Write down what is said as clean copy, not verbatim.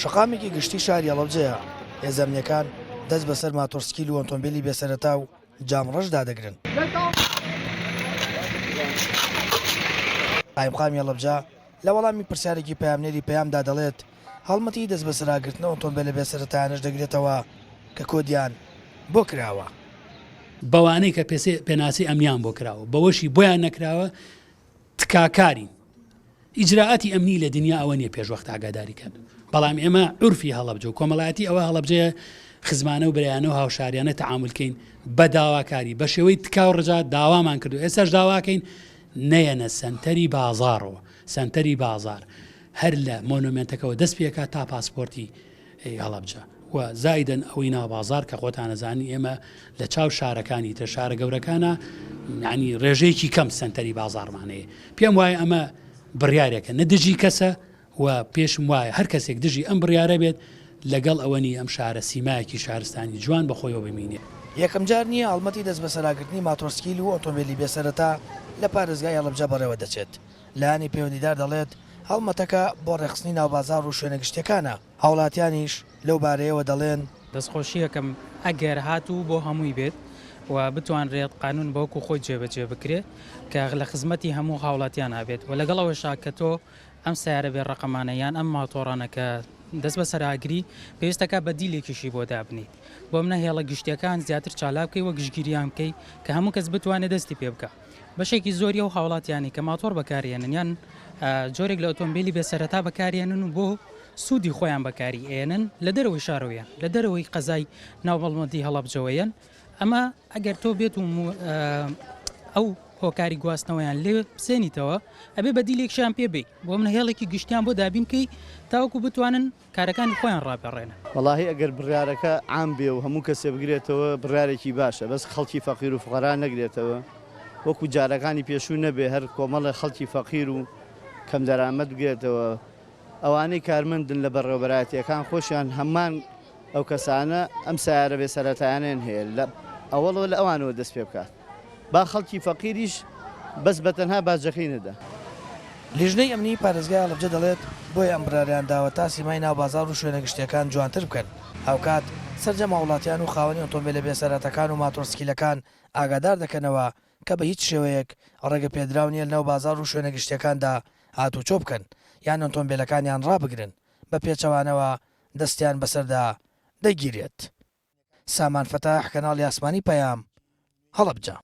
شقامێکی گشتی شاری هەڵەبجەیە هێزەمنیەکان دەست بەسەر ماتۆرسکیل و ئۆتۆمبیلی بێسەرەتا و جامڕەشدا دەگرن. قایمقامی هەڵەبجە لە وەڵامی پرسیارێکی پەیامنێری پەیامدا دەڵێت هەڵمەتی دەست بەسەراگرتنە ئۆتۆمبیلە بێسەرەتایانەش دەگرێتەوە کە کۆدیان بۆ کراوە. بەوانەی کە پێناسی ئەمنیان بۆ کراوە بەوەشی بۆیان نەکراوە تکاکارین. ئیجراعاتی ئەمنی لە دنیا ئەوە نیە پێشوەخت ئاگاداری کەن، بەڵام ئێمە عورفی هەڵەبجە و کۆمەڵایەتی ئەوە هەڵەبجەیە خزمانە و برایانە و هاوشاریانە تەعاملکەین بە داواکاری بە شێوەی تکا و ڕجات داوامان کردو. ئێستاش داواکەین نەیەنە سنتەری بازاڕەوە، سنتەری بازار هەر لە مۆنومنتەکەەوە دەست پێکات تا پاسپۆرتی هەڵەبجە و زایدن ئەوەی ناو بازار کە خۆتانەزانی ئێمە لە چاو شارەکانی تر شارە گەورەکانە ینی ڕێژەیەکی کەم سنتەری بازارمانەیە. پێم وایە ئەمە بڕیارێکە نەدژی کەسە و پێشم وایە هەر کەسێک دژی ئەم بڕیارە بێت لەگەڵ ئەوەنی ئەم شارە سیمایەکی شارستانی جوان بەخۆیەوە ببینێت. یەکەم جار نییە هەڵمەتی دەست بەسەراگرتنی ماتۆرسکیل و ئۆتۆمبیلی بێسەرەتا لە پارێزگای هەڵەبجە بەڕێوە دەچێت. لایانی پەیوەندیدار دەڵێت هەڵمەتەکە بۆ ڕێخستنی ناوبازار و شوێنە گشتەکانە. هاوڵاتیانیش لەو بارەیەوە دەڵێن دەستخۆشیەکەم ئەگەر هاتوو بۆ هەمووی بێت و بتوانرێت قانون بەوەکو خۆی جێبەجێ بکرێت کە لە خزمەتی هەموو هاوڵاتیان هابێت و لەگەڵەوەشا کە تۆ ئەم سیارە بێ ڕقەمانەیان ئەم ماتۆڕانەکە دەست بە سەراگری پێویستەکە بە دیلێکیشی بۆ دابنیت بۆ منە هێڵە گشتیەکان زیاتر چالاک بکەی وە گشتگیریان بکەی کە هەموو کەس بتوانێت دەستی پێ بکە. بەشێکی زۆری و هاوڵاتیانی کە ماتۆر بەکارێنن یان جۆرێک لە ئۆتۆمبیلی بێسەرەتا بەکارێنن و بۆ سوودی خۆیان بەکاری ئێنن لە دەرەوەی شارەوەیان لە دەرەوەی قەزای ناوبەڵمەندی هەڵەبجەوەیان. ئەمە ئەگەر تۆ بێت و ئەو هۆکاری گواستنەوەیان لێ بسێنیتەوە ئەبێ بە دیلێکشیان پێ بێ بۆ منە هێڵێکی گشتیان بۆ دابینکەی تاوەکو بتوانن کارەکانی خۆیان ڕاپێڕێنە. وەڵاهی ئەگەر بڕیارەکە عام بێ و هەموو کەسێ بگرێتەوە بڕیارێکی باشە، بەس خەڵکی فەقیر و فقەرا نەگرێتەوە وەکو جارەکانی پێشوو نەبێ هەر کۆمەڵە خەڵکی فەقیر و کەم دەرامەت بگرێتەوە. ئەوانەی کارمەندن لە بەڕێوەبەرایەتیەکان خۆشیان هەمان ئەو کەسانە ئەم سیارە بێسەرەتایانیان هەیە لە ئەوەڵەوە لە ئەوانەوە دەست پێ بکات با خەڵکی فەقیریش بەس بەتەنها باجەکەی نەدا. لیژنەی ئەمنی پارێزگای هەڵەبجە دەڵێت بۆی ئەم بڕیاریان داوە تا سیمای ناوبازار و شوێنە گشتیەکان جوانتر بکەن. هاوکات سەرجەم هاوڵاتیان و خاوەنی ئۆتۆمبیلە بێسەرەتەکان و ماتۆرسکیلەکان ئاگادار دەکەنەوە کە بە هیچ شێوەیەک ڕێگە پێدراو نیە لەناو بازار و شوێنە گشتیەکاندا هاتوچۆ بکەن یان ئۆتۆمبیلەکانیان ڕابگرن بە پێچەوانەوە دەستیان بەسەردا دەگیرێت. سامان فەتاح، کەناڵی ئاسمانی پەیام، هەڵەبجە.